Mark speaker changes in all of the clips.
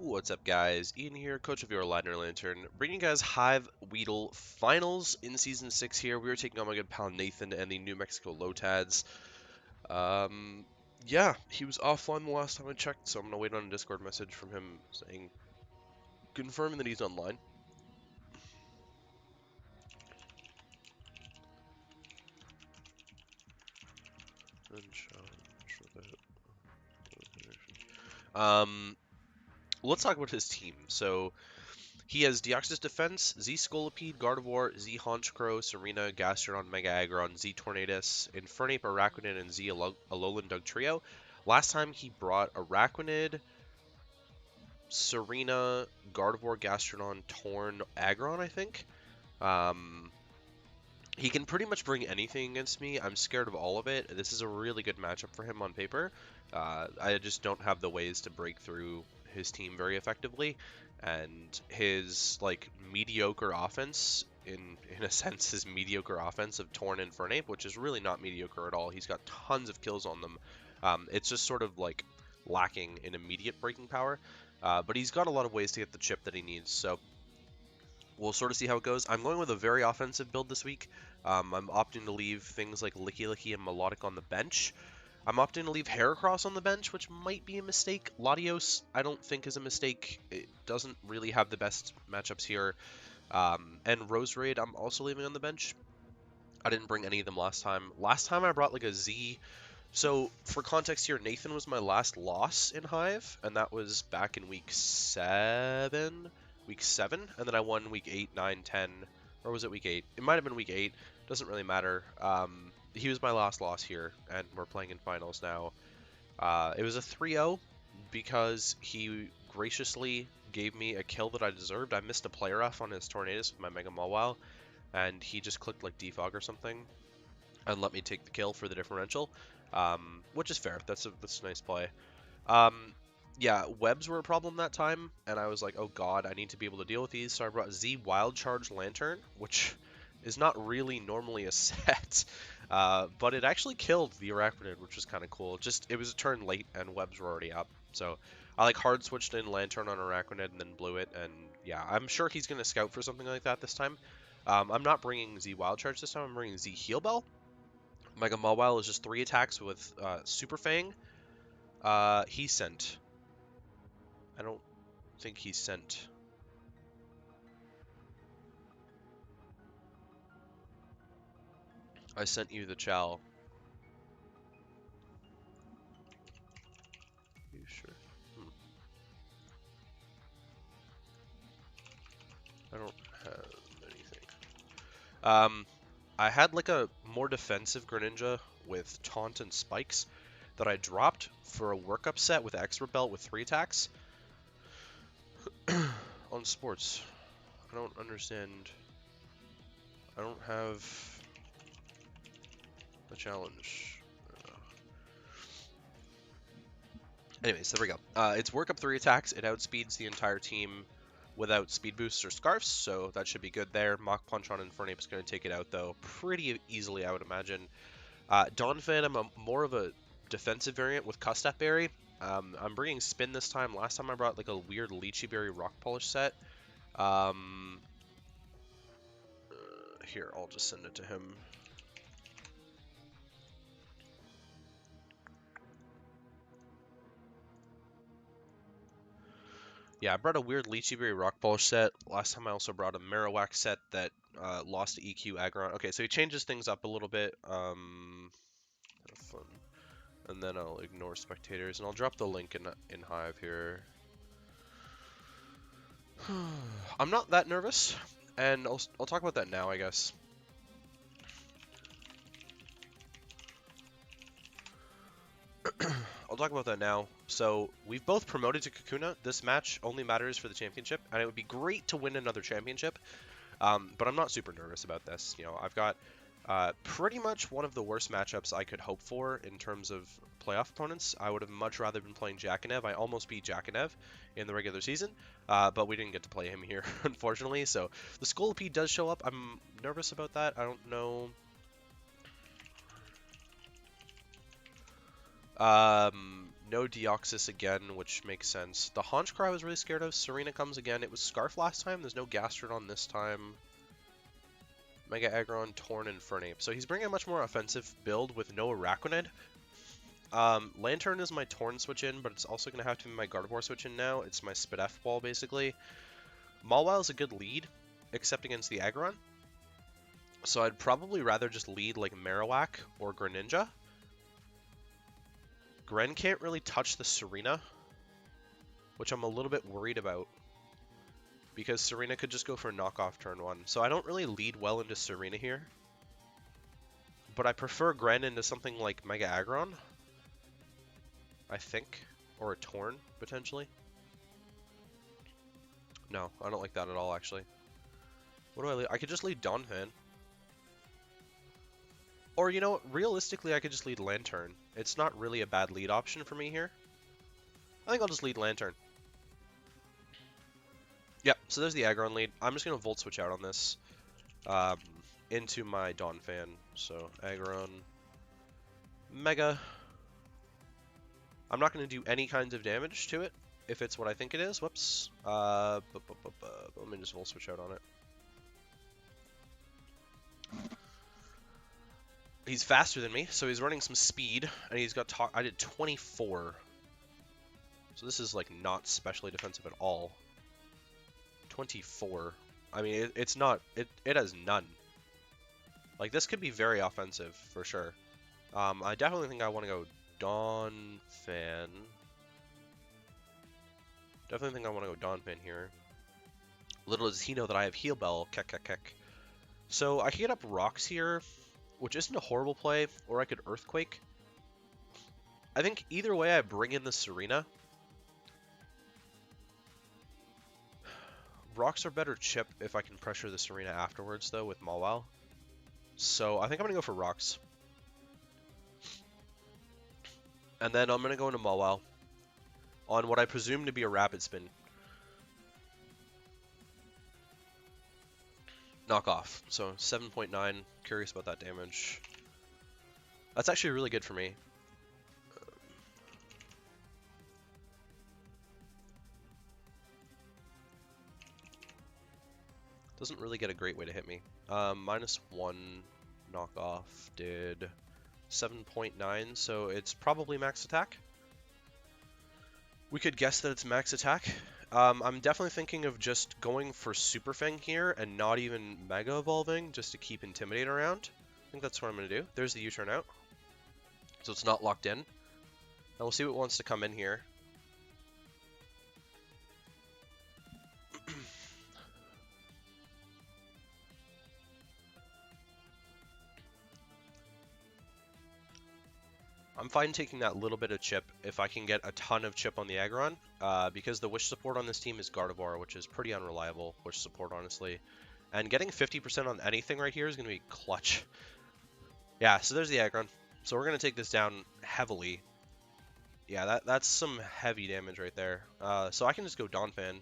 Speaker 1: What's up, guys? Ian here, coach of your Ladner Lanturn, bringing you guys Hive Weedle finals in Season 6 here. We are taking on my good pal Nathan and the New Mexico Lotads. Um, yeah, he was offline the last time I checked, so I'm going to wait on a Discord message from him saying, confirming that he's online. Let's talk about his team. So, he has Deoxys Defense, Z Scolipede, Gardevoir, Z Honchkrow, Serena, Gastrodon, Mega Aggron, Z Tornadus, Infernape, Araquanid, and Z Alolan Dugtrio. Last time he brought Araquanid, Serena, Gardevoir, Gastrodon, Torn, Aggron, I think. Um, he can pretty much bring anything against me. I'm scared of all of it. This is a really good matchup for him on paper. I just don't have the ways to break through his team very effectively, and his like mediocre offense, in a sense, his mediocre offense of Torn and Fernape, which is really not mediocre at all. He's got tons of kills on them. It's just sort of like lacking in immediate breaking power, but he's got a lot of ways to get the chip that he needs. So we'll sort of see how it goes. I'm going with a very offensive build this week. I'm opting to leave things like Licky Licky and Melodic on the bench. I'm opting to leave Heracross on the bench, which might be a mistake. Latios, I don't think is a mistake. It doesn't really have the best matchups here. And Roserade, I'm also leaving on the bench. I didn't bring any of them last time. Last time I brought like a Z. So for context here, Nathan was my last loss in Hive, and that was back in week 7. Week 7, and then I won week 8, 9, 10, or was it week 8? It might have been week 8. Doesn't really matter. He was my last loss here, and we're playing in finals now. It was a 3-0 because he graciously gave me a kill that I deserved. I missed a player off on his Tornadus with my Mega Mawile, and he just clicked like defog or something and let me take the kill for the differential, which is fair. That's a nice play. Yeah, webs were a problem that time, and I was like, oh god, I need to be able to deal with these, so I brought Z Wild Charge Lantern, which is not really normally a set, but it actually killed the Araquanid, which was kind of cool. Just, it was a turn late, and webs were already up, so I like hard switched in Lantern on Araquanid and then blew it, and yeah, I'm sure he's going to scout for something like that this time. I'm not bringing Z Wild Charge this time, I'm bringing Z Heal Bell. Mega Mawile is just 3 attacks with Super Fang. He sent. I don't think he sent. I sent you the Chow. You sure? I don't have anything. I had like a more defensive Greninja with Taunt and Spikes that I dropped for a workup set with Expert Belt with 3 attacks. On sports. I don't understand. I don't have the challenge. Anyways, there we go. It's work up 3 attacks. It outspeeds the entire team without speed boosts or scarfs, so that should be good there. Mach Punch on Infernape is going to take it out, though, pretty easily, I would imagine. Donphan, I'm more of a defensive variant with Custap Berry. I'm bringing Spin this time. Last time I brought like a weird Lychee Berry Rock Polish set. Here, I'll just send it to him. Yeah, I brought a weird Lychee Berry Rock Polish set. Last time I also brought a Marowak set that lost to EQ Aggron. Okay, so he changes things up a little bit. Have fun. And then I'll ignore spectators, and I'll drop the link in Hive here. I'm not that nervous, and I'll talk about that now, I guess. I'll talk about that now. So, we've both promoted to Kakuna. This match only matters for the championship, and it would be great to win another championship. But I'm not super nervous about this. You know, I've got pretty much one of the worst matchups I could hope for in terms of playoff opponents. I would have much rather been playing Jackanev. I almost beat Jackanev in the regular season, but we didn't get to play him here, unfortunately. So the Scolipede does show up. I'm nervous about that. I don't know. No Deoxys again, which makes sense. The Honchkrow I was really scared of. Serena comes again. It was Scarf last time. There's no Gastrodon this time. Mega Aggron, Torn, and Fernape. So he's bringing a much more offensive build with no Araquanid. Lanturn is my Torn switch in, but it's also going to have to be my Gardevoir switch in now. It's my Spidef ball, basically. Mawile is a good lead, except against the Aggron. So I'd probably rather just lead like Marowak or Greninja. Gren can't really touch the Serena, which I'm a little bit worried about, because Serena could just go for a knockoff turn 1. So I don't really lead well into Serena here, but I prefer Gren into something like Mega Aggron, I think, or a Torn, potentially. No, I don't like that at all, actually. What do I lead? I could just lead Donphan. Or, you know, realistically, I could just lead Lanturn. It's not really a bad lead option for me here. I think I'll just lead Lanturn. Yep, so there's the Aggron lead. I'm just going to Volt Switch out on this into my Donphan. So, Aggron, Mega. I'm not going to do any kinds of damage to it if it's what I think it is. Whoops. Let me just Volt Switch out on it. He's faster than me, so he's running some speed, and he's got I did 24. So this is, like, not specially defensive at all. 24. I mean, it's not... It has none. Like, this could be very offensive, for sure. I definitely think I want to go Donphan. Definitely think I want to go Donphan here. Little does he know that I have Heal Bell. Kek. So I could get up Rocks here, which isn't a horrible play, or I could Earthquake. I think either way I bring in the Serena. Rocks are better chip if I can pressure the Serena afterwards, though, with Mawile. So I think I'm going to go for Rocks. And then I'm going to go into Mawile on what I presume to be a Rapid Spin. Knockoff. So 7.9. Curious about that damage. That's actually really good for me. Doesn't really get a great way to hit me. -1 knockoff did 7.9, so it's probably max attack. We could guess that it's max attack. I'm definitely thinking of just going for Super Fang here and not even Mega Evolving, just to keep Intimidate around. I think that's what I'm going to do. There's the U-turn out. So it's not locked in. And we'll see what wants to come in here. I'm fine taking that little bit of chip if I can get a ton of chip on the Aggron, because the Wish support on this team is Gardevoir, which is pretty unreliable Wish support, honestly. And getting 50% on anything right here is going to be clutch. Yeah, so there's the Aggron. So we're going to take this down heavily. Yeah, that's some heavy damage right there. So I can just go Donphan.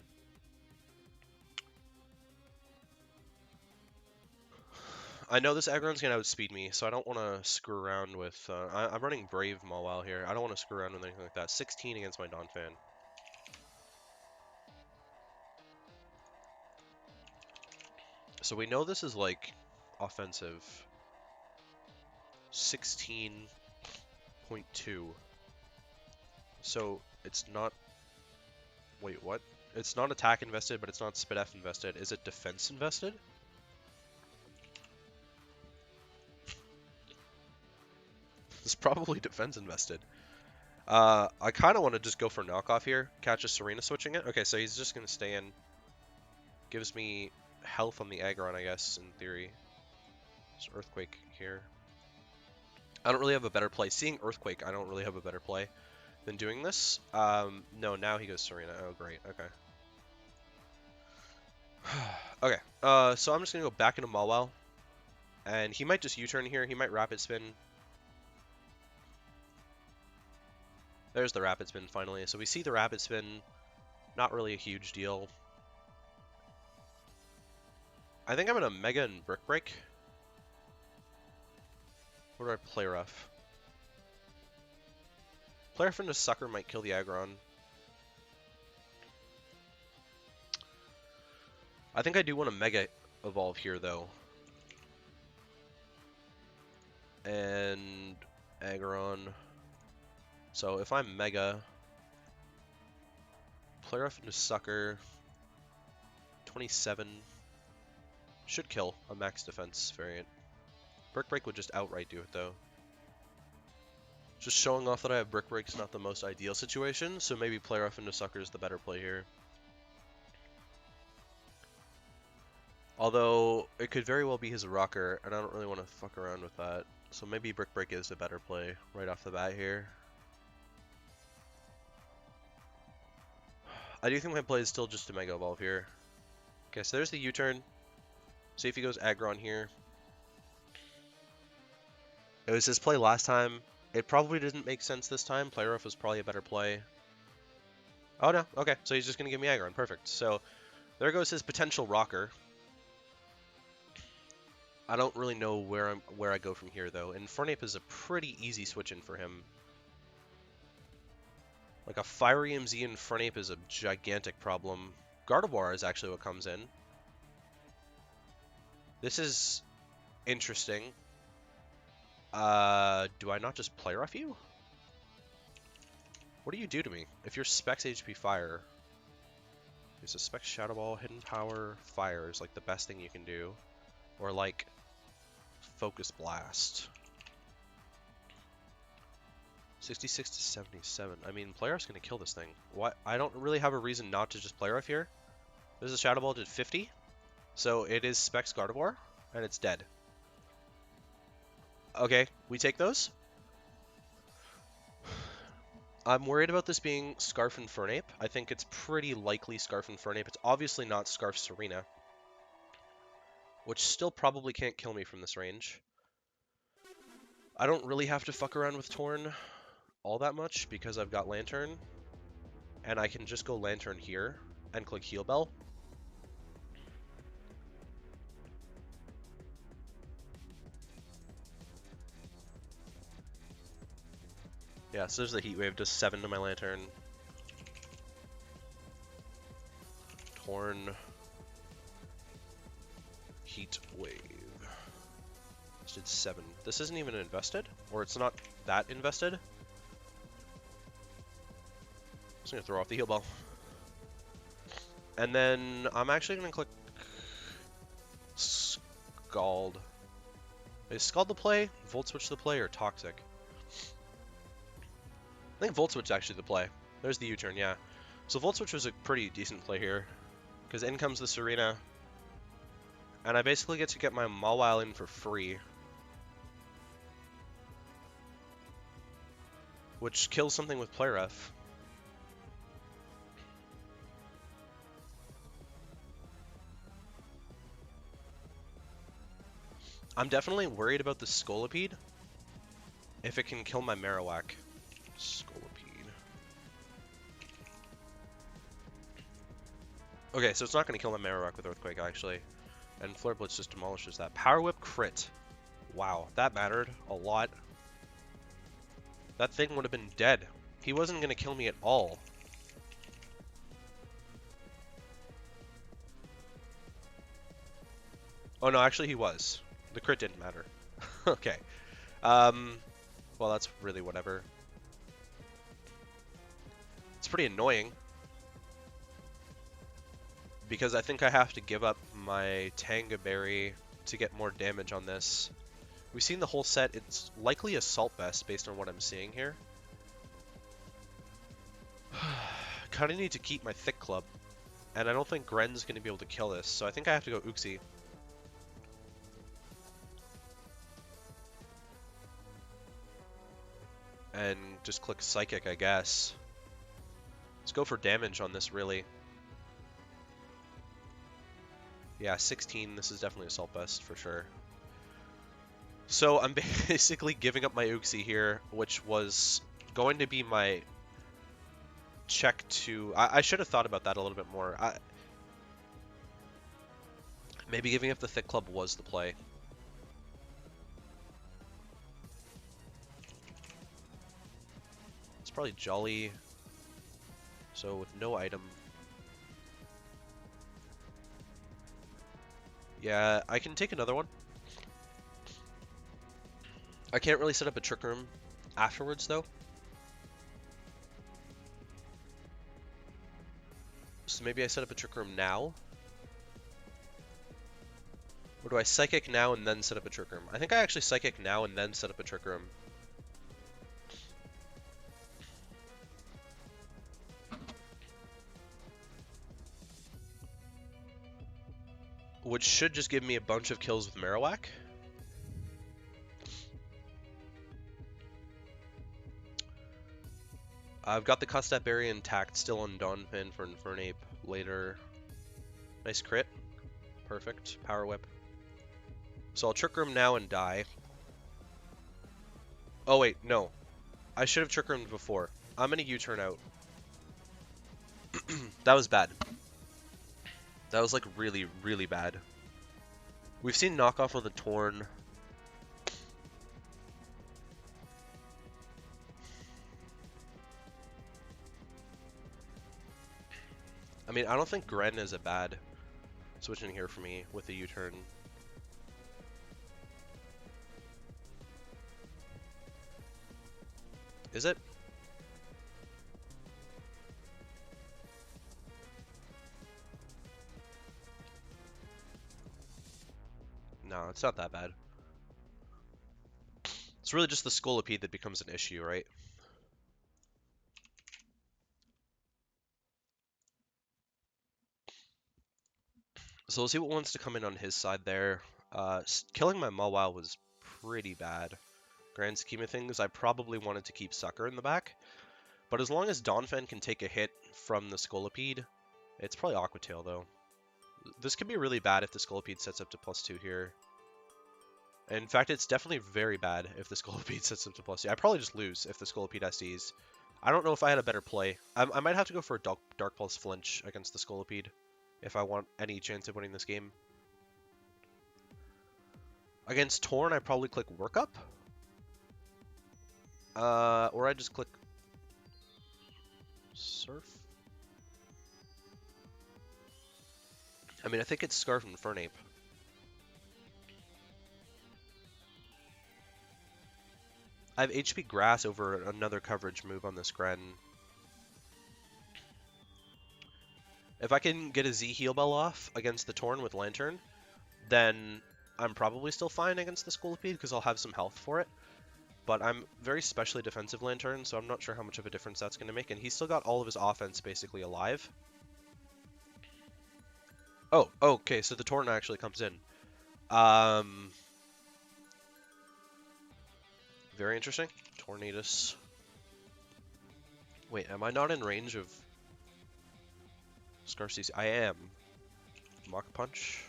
Speaker 1: I know this Aggron's going to outspeed me, so I don't want to screw around with... I'm running Brave Mawile here. I don't want to screw around with anything like that. 16 against my Donphan. So we know this is, like, offensive. 16.2. So it's not... Wait, what? It's not attack invested, but it's not Spidef invested. Is it defense invested? It's probably defense invested. I kind of want to just go for knockoff here. Catch a Serena switching it. Okay, so he's just going to stay in. Gives me health on the Aggron, I guess, in theory. Just Earthquake here. I don't really have a better play. Seeing Earthquake, I don't really have a better play than doing this. No, now he goes Serena. Oh, great. Okay. Okay, so I'm just going to go back into Mawile. And he might just U-turn here. He might Rapid Spin. There's the Rapid Spin, finally. So we see the Rapid Spin. Not really a huge deal. I think I'm going to Mega and Brick Break. What do I play rough? Player Friend of Sucker might kill the Aggron. I think I do want to Mega Evolve here, though. And Aggron. So if I'm Mega, Player Friend of Sucker, 27, should kill a max defense variant. Brick Break would just outright do it, though. Just showing off that I have Brick Break is not the most ideal situation, so maybe Player F into Sucker is the better play here. Although, it could very well be his Rocker, and I don't really want to fuck around with that. So maybe Brick Break is a better play right off the bat here. I do think my play is still just to Mega Evolve here. Okay, so there's the U-turn. See if he goes Aggron here. It was his play last time. It probably didn't make sense this time. Player F was probably a better play. Oh no, okay, so he's just going to give me Aggron. Perfect. So there goes his potential Rocker. I don't really know where I go from here, though. And Fernape is a pretty easy switch-in for him. Like, a Fiery MZ and Fernape is a gigantic problem. Gardevoir is actually what comes in. This is interesting. Do I not just Play Rough you? What do you do to me? If you're Specs HP Fire, is a Specs Shadow Ball, Hidden Power, Fire is like the best thing you can do. Or like Focus Blast. 66 to 77. I mean, Play Rough's gonna kill this thing. What? I don't really have a reason not to just Play Rough here. There's a Shadow Ball did 50. So it is Specs Gardevoir, and it's dead. Okay, we take those. I'm worried about this being Scarf and Fernape. I think it's pretty likely Scarf and Fernape. It's obviously not Scarf Serena, which still probably can't kill me from this range. I don't really have to fuck around with Torn all that much because I've got Lanturn, and I can just go Lanturn here and click Heal Bell. Yeah, so there's the Heat Wave, does 7 to my Lanturn. Torn. Heat Wave. This did 7. This isn't even invested? Or it's not that invested? I'm just gonna throw off the Heal Bell. And then I'm actually gonna click Scald. Is Scald the play, Volt Switch the play, or Toxic? I think Volt Switch is actually the play. There's the U-turn, yeah. So Volt Switch was a pretty decent play here, because in comes the Serena, and I basically get to get my Mawile in for free, which kills something with Play Ref. I'm definitely worried about the Scolipede, if it can kill my Marowak. Scolipede. Okay, so it's not going to kill my Marowak with Earthquake, actually. And Flare Blitz just demolishes that. Power Whip crit. Wow, that mattered a lot. That thing would have been dead. He wasn't going to kill me at all. Oh no, actually he was. The crit didn't matter. Okay. Well, that's really whatever. It's pretty annoying, because I think I have to give up my Tanga Berry to get more damage on this. We've seen the whole set. It's likely Assault Vest based on what I'm seeing here. Kind of need to keep my Thick Club, and I don't think Gren's going to be able to kill this, so I think I have to go Uxie. And just click Psychic, I guess. Let's go for damage on this, really. Yeah, 16. This is definitely Assault Vest for sure. So I'm basically giving up my Uxie here, which was going to be my check to... I should have thought about that a little bit more. Maybe giving up the Thick Club was the play. It's probably Jolly. So with no item. Yeah, I can take another one. I can't really set up a Trick Room afterwards though. So maybe I set up a Trick Room now. Or do I Psychic now and then set up a Trick Room? I think I actually Psychic now and then set up a Trick Room. Which should just give me a bunch of kills with Marowak. I've got the Custap Berry intact still on Donphin for Infernape later. Nice crit. Perfect. Power Whip. So I'll Trick Room now and die. Oh wait, no. I should have Trick Roomed before. I'm gonna U-turn out. That was bad. That was like really, really bad. We've seen knockoff of the Torn. I mean, I don't think Gren is a bad switch in here for me with the U-turn. Is it? No, it's not that bad. It's really just the Scolipede that becomes an issue, right? So we'll see what wants to come in on his side there. Killing my Mawile was pretty bad. Grand scheme of things, I probably wanted to keep Sucker in the back. But as long as Donphan can take a hit from the Scolipede, it's probably Aqua Tail though. This could be really bad if the Scolipede sets up to +2 here. In fact, it's definitely very bad if the Scolipede sets up to +2. I probably just lose if the Scolipede SDs. I don't know if I had a better play. I might have to go for a Dark Pulse Flinch against the Scolipede if I want any chance of winning this game. Against Torn, I probably click Workup. Or I just click Surf. I mean, I think it's Scarf and Infernape. I have HP Grass over another coverage move on this Gren. If I can get a Z Heal Bell off against the Torn with Lanturn, then I'm probably still fine against the Scolipede because I'll have some health for it. But I'm very specially defensive Lanturn, so I'm not sure how much of a difference that's going to make. And he's still got all of his offense basically alive. Oh, okay, so the Torn actually comes in. Very interesting. Tornadus. Wait, am I not in range of Scarf CC? I am. Mach Punch.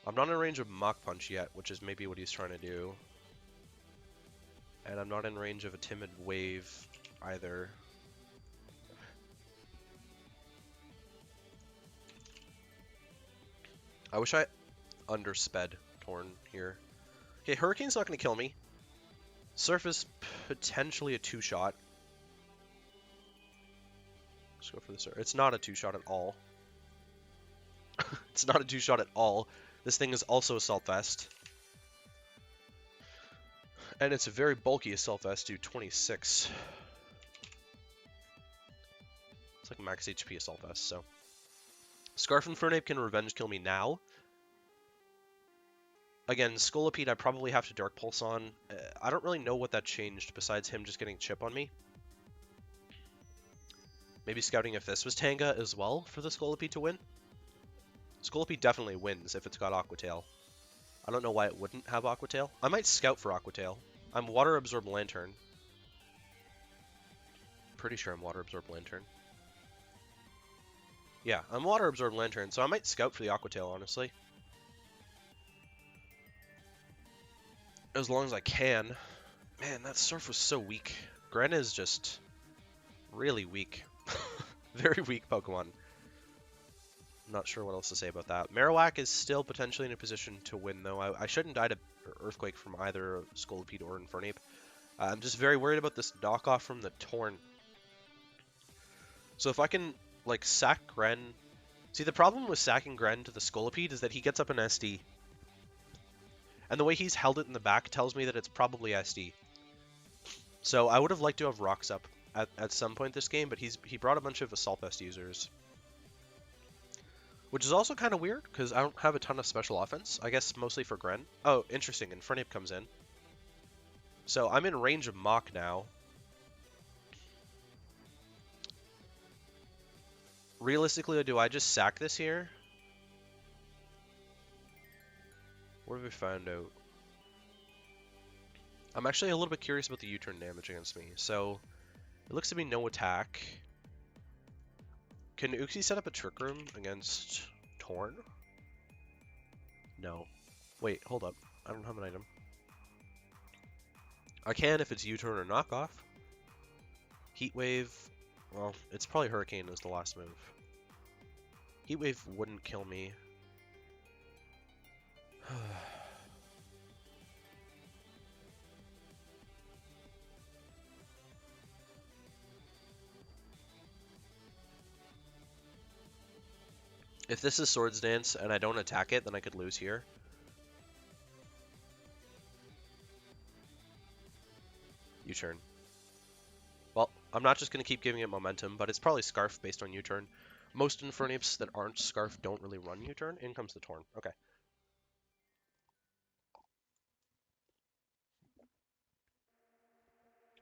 Speaker 1: I'm not in range of Mach Punch yet, which is maybe what he's trying to do. And I'm not in range of a Timid Wave either. I wish I undersped Torn here. Okay, Hurricane's not going to kill me. Surf is potentially a 2-shot. Let's go for the Surf. It's not a 2-shot at all. It's not a 2-shot at all. This thing is also Assault Vest. And it's a very bulky Assault Vest, dude. 26. It's like max HP Assault Vest, so. Scarf and Infernape can revenge kill me now. Again, Scolipede I probably have to Dark Pulse on. I don't really know what that changed besides him just getting chip on me. Maybe scouting if this was Tanga as well for the Scolipede to win. Scolipede definitely wins if it's got Aqua Tail. I don't know why it wouldn't have Aqua Tail. I might scout for Aqua Tail. I'm Water Absorb Lanturn. Pretty sure I'm Water Absorb Lanturn. Yeah, I'm Water Absorb Lanturn, so I might scout for the Aqua Tail, honestly. As long as I can. Man, that Surf was so weak. Gren is just really weak. Very weak Pokemon. Not sure what else to say about that. Marowak is still potentially in a position to win, though. I shouldn't die to Earthquake from either Scolipede or Infernape. I'm just very worried about this knockoff from the Torn. So if I can, like, sack Gren... See, the problem with sacking Gren to the Scolipede is that he gets up an SD. And the way he's held it in the back tells me that it's probably SD. So I would have liked to have Rocks up at some point this game, but he brought a bunch of Assault Vest users. Which is also kind of weird, because I don't have a ton of special offense. I guess mostly for Gren. Oh, interesting, and Infernape comes in. So I'm in range of Mach now. Realistically, do I just sack this here? What have we found out? I'm actually a little bit curious about the U-turn damage against me. So, it looks to be no attack. Can Uxie set up a Trick Room against Torn? No. Wait, hold up. I don't have an item. I can if it's U-turn or knockoff. Heat Wave. Well, it's probably Hurricane is the last move. Heat Wave wouldn't kill me. If this is Swords Dance and I don't attack it, then I could lose here. U-turn. Well, I'm not just going to keep giving it momentum, but it's probably Scarf based on U-turn. Most Infernapes that aren't Scarf don't really run U-turn. In comes the Torn. Okay.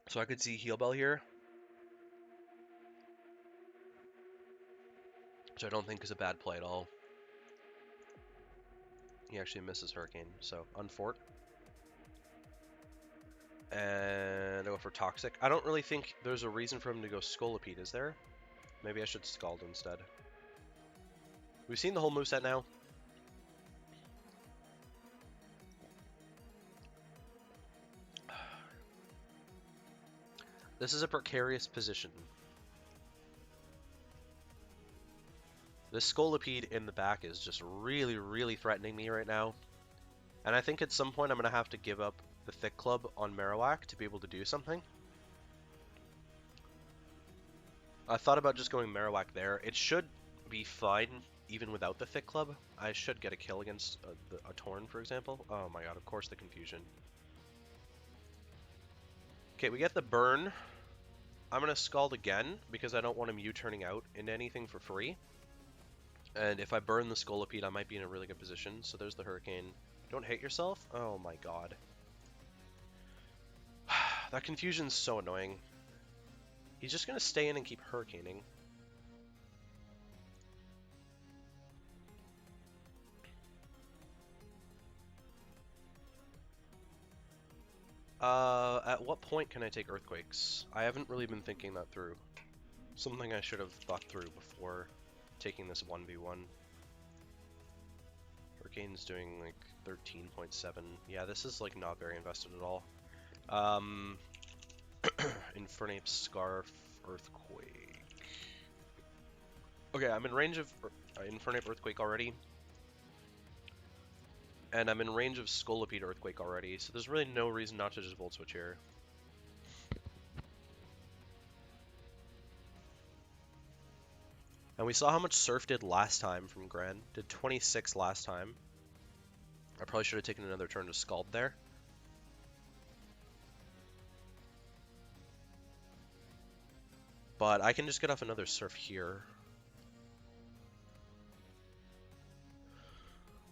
Speaker 1: So I could see Heal Bell here. Which I don't think is a bad play at all. He actually misses Hurricane, so unfort. And I go for Toxic. I don't really think there's a reason for him to go Scolipede, is there? Maybe I should Scald instead. We've seen the whole moveset now. This is a precarious position. This Scolipede in the back is just really, really threatening me right now. And I think at some point I'm going to have to give up the Thick Club on Marowak to be able to do something. I thought about just going Marowak there. It should be fine even without the Thick Club. I should get a kill against a Torn, for example. Oh my god, of course the confusion. Okay, we get the burn. I'm going to Scald again because I don't want him U-turning out into anything for free. And if I burn the Scolipede, I might be in a really good position. So there's the Hurricane. Don't hate yourself. Oh my god. That confusion's so annoying. He's just going to stay in and keep Hurricaning. At what point can I take Earthquakes? I haven't really been thinking that through. Something I should have thought through before taking this 1v1. Hurricane's doing like 13.7. Yeah, this is like not very invested at all. Infernape, Scarf, Earthquake. Okay, I'm in range of Infernape, Earthquake already. And I'm in range of Scolipede, Earthquake already, so there's really no reason not to just Volt Switch here. And we saw how much Surf did last time from Gren. Did 26 last time. I probably should have taken another turn to Scald there. But I can just get off another Surf here.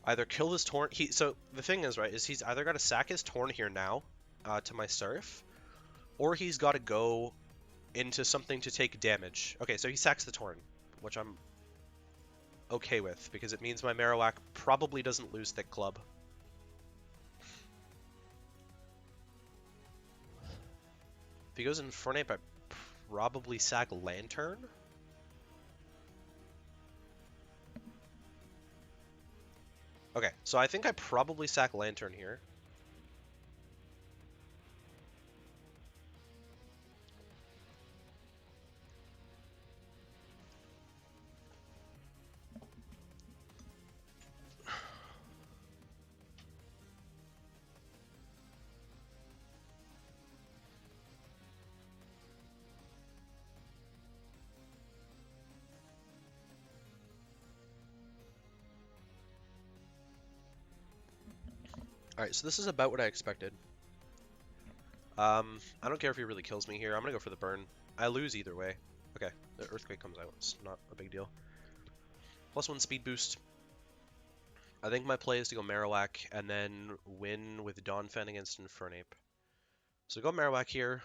Speaker 1: Either kill this Torn... So the thing is, right, is he's either got to sack his Torn here now to my Surf, or he's got to go into something to take damage. Okay, so he sacks the Torn, which I'm okay with, because it means my Marowak probably doesn't lose Thick Club. If he goes Infernape, I probably sack Lantern. Okay, so I think I probably sack Lantern here. Alright, so this is about what I expected. I don't care if he really kills me here. I'm gonna go for the burn. I lose either way. Okay, the Earthquake comes out. It's not a big deal. +1 speed boost. I think my play is to go Marowak and then win with Donphan against Infernape. So go Marowak here.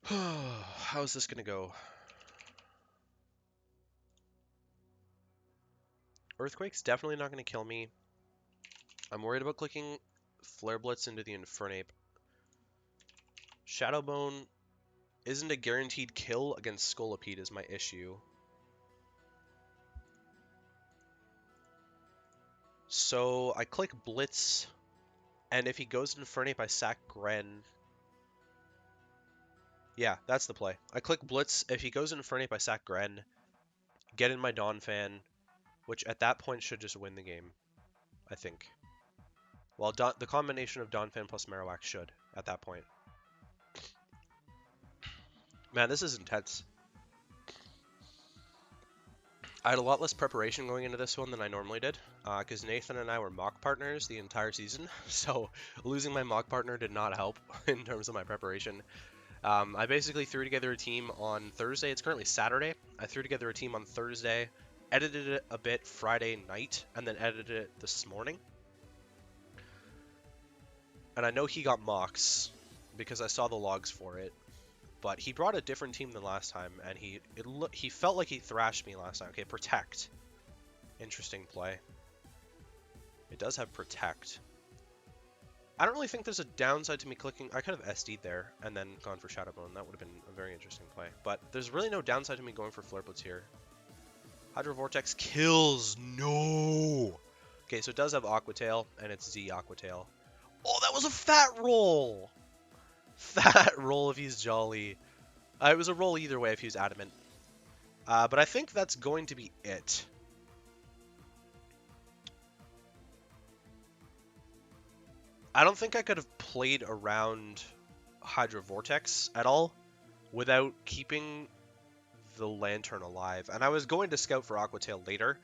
Speaker 1: How's this gonna go? Earthquake's definitely not gonna kill me. I'm worried about clicking Flare Blitz into the Infernape. Shadowbone isn't a guaranteed kill against Scolipede is my issue. So I click Blitz, and if he goes Infernape, I sack Gren. Yeah, that's the play. I click Blitz. If he goes Infernape, I sack Gren. Get in my Donphan, which at that point should just win the game, I think. Well, the combination of Donphan plus Marowak should at that point. Man, this is intense. I had a lot less preparation going into this one than I normally did, because Nathan and I were mock partners the entire season, so losing my mock partner did not help in terms of my preparation. I basically threw together a team on Thursday. It's currently Saturday. I threw together a team on Thursday, edited it a bit Friday night, and then edited it this morning. And I know he got mocks because I saw the logs for it. But he brought a different team than last time, and he felt like he thrashed me last time. Okay, Protect. Interesting play. It does have Protect. I don't really think there's a downside to me clicking. I could have SD'd there and then gone for Shadowbone. That would have been a very interesting play. But there's really no downside to me going for Flare Blitz here. Hydro Vortex kills. No! Okay, so it does have Aqua Tail, and it's Z Aqua Tail. Oh, that was a fat roll! Fat roll if he's Jolly. It was a roll either way if he was Adamant. But I think that's going to be it. I don't think I could have played around Hydro Vortex at all without keeping the Lanturn alive. And I was going to scout for Aqua Tail later,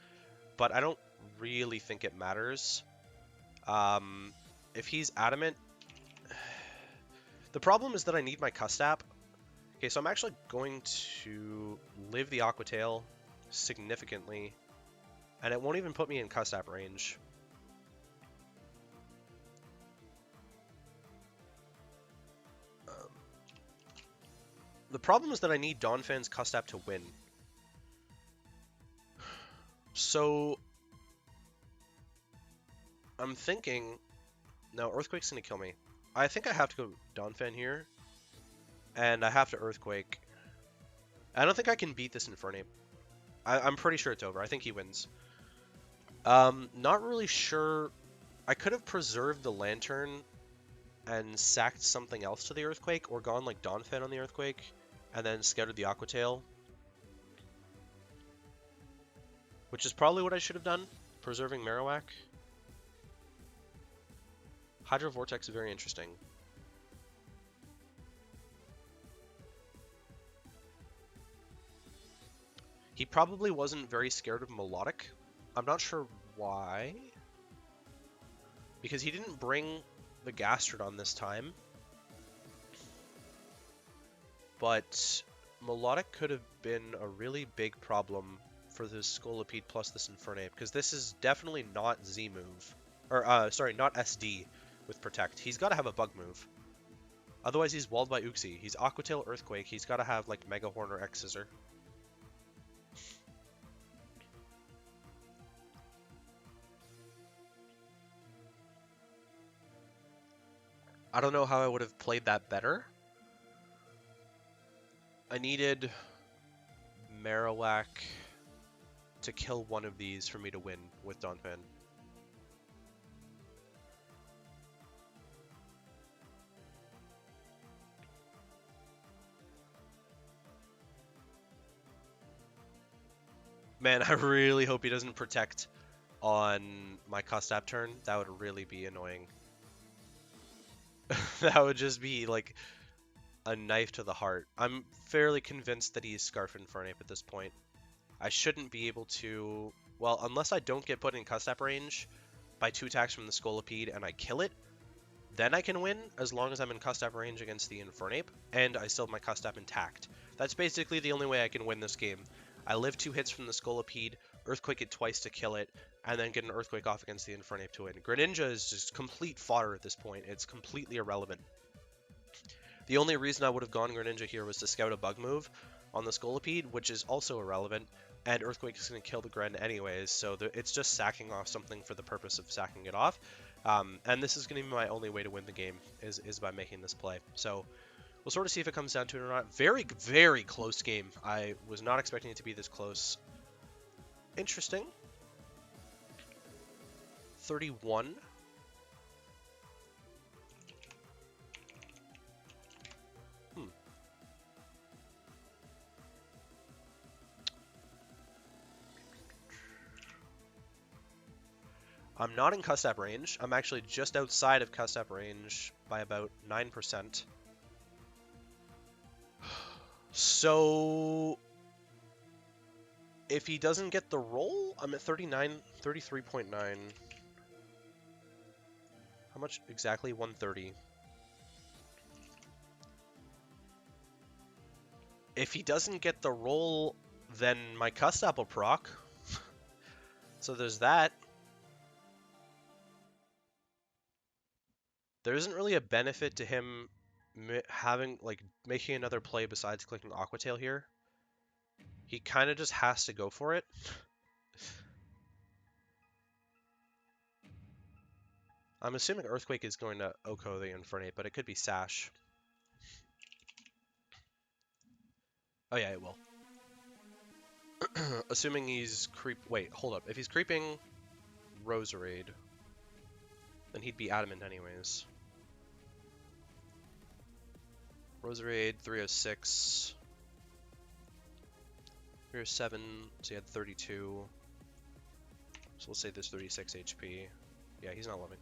Speaker 1: but I don't really think it matters. If he's Adamant... The problem is that I need my Custap. Okay, so I'm actually going to live the Aqua Tail significantly, and it won't even put me in Custap range. The problem is that I need Donphan's Custap to win. So I'm thinking... No, Earthquake's going to kill me. I think I have to go Donphan here. And I have to Earthquake. I don't think I can beat this Infernape. I'm pretty sure it's over. I think he wins. Not really sure. I could have preserved the Lanturn and sacked something else to the Earthquake, or gone like Donphan on the Earthquake, and then scouted the Aqua Tail. Which is probably what I should have done, preserving Marowak. Hydro Vortex is very interesting. He probably wasn't very scared of Melodic. I'm not sure why. Because he didn't bring the Gastrodon this time. But Melodic could have been a really big problem for this Scolipede plus this Infernape. Because this is definitely not Z move. Or, sorry, not SD with Protect. He's got to have a bug move. Otherwise he's walled by Uxie. He's Aqua Tail Earthquake. He's got to have like Mega Horn or X Scissor. I don't know how I would have played that better. I needed Marowak to kill one of these for me to win with Donphan. Man, I really hope he doesn't Protect on my Custap turn. That would really be annoying. That would just be like a knife to the heart. I'm fairly convinced that he's Scarf Infernape at this point. I shouldn't be able to... Well, unless I don't get put in Custap range, by 2 attacks from the Scolipede and I kill it, then I can win as long as I'm in Custap range against the Infernape, and I still have my Custap intact. That's basically the only way I can win this game. I live 2 hits from the Scolipede, Earthquake it twice to kill it, and then get an Earthquake off against the Infernape to win. Greninja is just complete fodder at this point. It's completely irrelevant. The only reason I would have gone Greninja here was to scout a bug move on the Scolipede, which is also irrelevant, and Earthquake is going to kill the Gren anyways, so it's just sacking off something for the purpose of sacking it off. And this is going to be my only way to win the game, is by making this play. So we'll sort of see if it comes down to it or not. Very, very close game. I was not expecting it to be this close. Interesting. 31. I'm not in Custap range. I'm actually just outside of Custap range by about 9%. So if he doesn't get the roll, I'm at 33.9. How much exactly? 130. If he doesn't get the roll, then my Custap will proc. So there's that. There isn't really a benefit to him making another play besides clicking Aqua Tail here. He kind of just has to go for it. I'm assuming Earthquake is going to Oko the Infernape, but it could be Sash. Oh yeah, it will. Assuming he's Wait, hold up. If he's creeping Roserade, then he'd be Adamant anyways. Roserade, 306. 307, so he had 32. So we'll say there's 36 HP. Yeah, he's not living.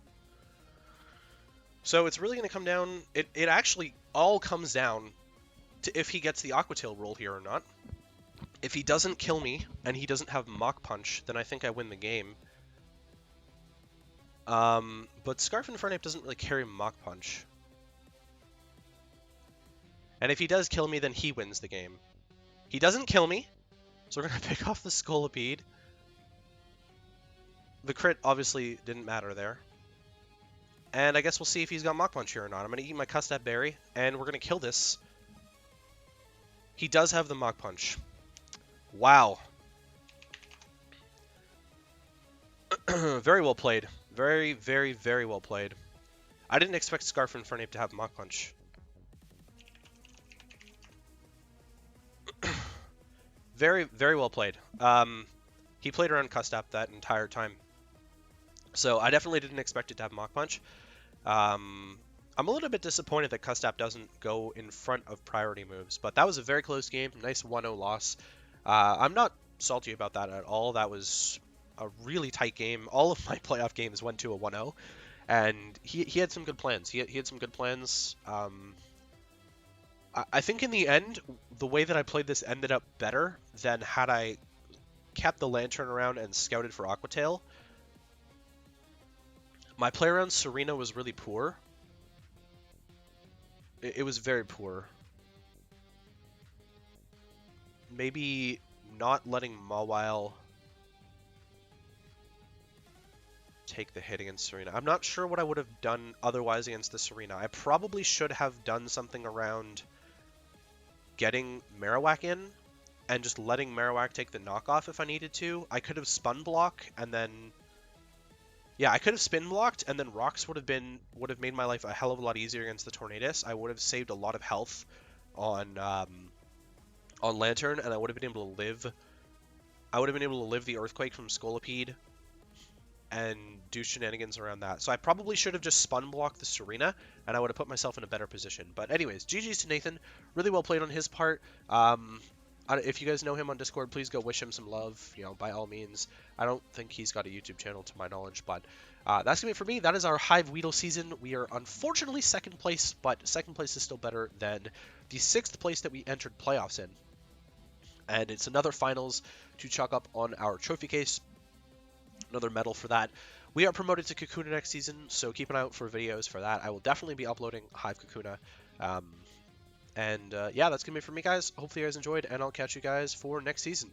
Speaker 1: So it's really going to come down... It actually all comes down to if he gets the Aqua Tail roll here or not. If he doesn't kill me, and he doesn't have Mach Punch, then I think I win the game. But Scarf Infernape doesn't really carry Mach Punch. And if he does kill me, then he wins the game. He doesn't kill me, so we're going to pick off the Scolipede. The crit obviously didn't matter there. And I guess we'll see if he's got Mach Punch here or not. I'm going to eat my Custap Berry, and we're going to kill this. He does have the Mach Punch. Wow. Very well played. Very, very, very well played. I didn't expect Scarf Infernape to have Mach Punch. Very, very well played. He played around Custap that entire time. So I definitely didn't expect it to have Mach Punch. I'm a little bit disappointed that Custap doesn't go in front of priority moves, but that was a very close game. Nice 1-0 loss. I'm not salty about that at all. That was a really tight game. All of my playoff games went to a 1-0, and he had some good plans. He had some good plans. I think in the end, the way that I played this ended up better than had I kept the Lanturn around and scouted for Aqua Tail. My play around Serena was really poor. It was very poor. Maybe not letting Mawile take the hit against Serena. I'm not sure what I would have done otherwise against the Serena. I probably should have done something around getting Marowak in and just letting Marowak take the knockoff if I needed to. I could have spun block and then... Yeah, I could have spin blocked, and then Rocks would have made my life a hell of a lot easier against the Tornadus. I would have saved a lot of health on Lanturn, and I would have been able to live. I would have been able to live the Earthquake from Scolipede and do shenanigans around that. So I probably should have just spun blocked the Serena, and I would have put myself in a better position. But anyways, GG's to Nathan. Really well played on his part. If you guys know him on Discord, please go wish him some love, you know, by all means. I don't think he's got a YouTube channel to my knowledge, but that's going to be it for me. That is our Hive Weedle season. We are unfortunately second place, but second place is still better than the 6th place that we entered playoffs in. And it's another finals to chalk up on our trophy case. another medal for that. We are promoted to Kakuna next season, so keep an eye out for videos for that. I will definitely be uploading Hive Kakuna. Yeah, that's going to be it for me, guys. Hopefully you guys enjoyed, and I'll catch you guys for next season.